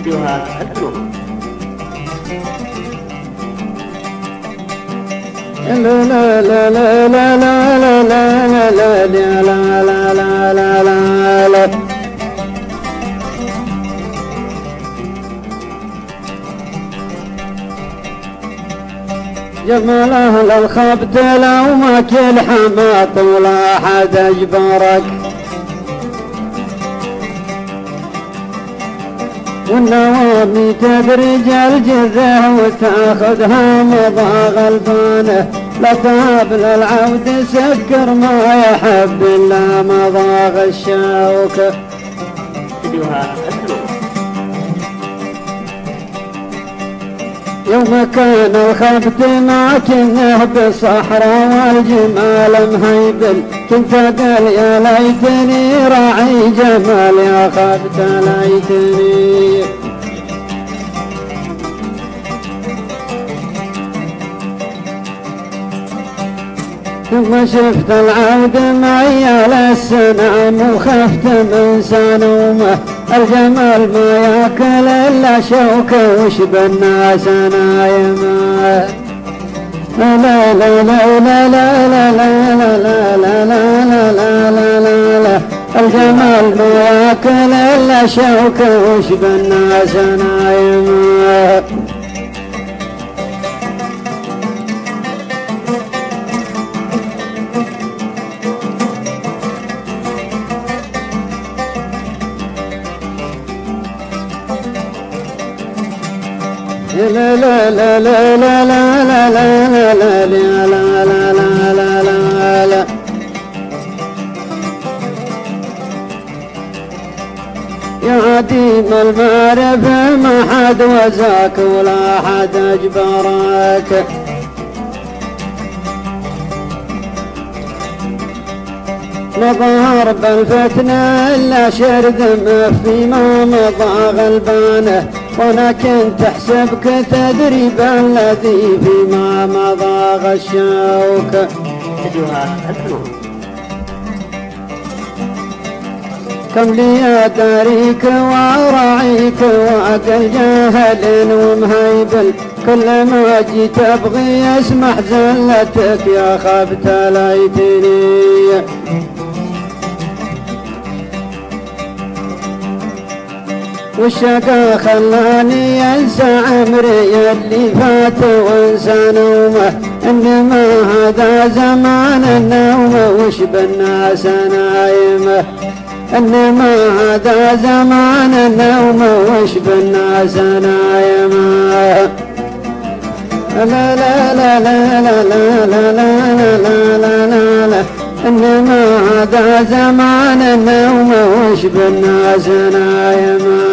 فيديوهات التوب. لا لا لا لا لا لا لا لا لا لا لا لا لا لا لا جمال أهل الخبت لو ما كل حماط ولا أحد أجبرك، والنوامي تدرج الجذة وتاخذها مضى غلبانه، لا تهب للعود سكر ما يحب إلا مضاغ الشوكة. فيديوهات التوب. يوم كان الخبت معكنه بالصحراء والجمال مهيبل، كنت اقل يا ليتني راعي جمال يا خبت ليتني. ثم شفت العود معي للسنام وخفت من سنومه، الجمال ما ياكل الا شوكه وشب الناس نايمه. لا لا لا لا لا لا لا لا لا لا لا لا لا لا، الجمال ما ياكل الا شوكه وشب الناس نايمه. لا لا لا لا لا لا لا لا لا لا لا لا لا لا. يا عديم المعرفة ما حد وزاك ولا حد أجبرك، مظهر بالفتنة إلا شرذم فيما مضى غلبانه، وانا كنت احسبك تدري بالذي فيما مضى غشوك. فيديوهات التوب. كم لي داريك وراعيك واقل جاهل ومهيبل، كل ما جيت ابغي اسمح زلتك يا خبت ليتني. والشقا خلاني انسى عمري اللي فات وانسى نومه، انما هذا زمان النوم وش بالناس نايمه، انما هذا زمان النوم وش بالناس نايمه. لا لا لا لا لا لا لا لا لا لا لا، انما هذا زمان النوم وش بالناس نايمه.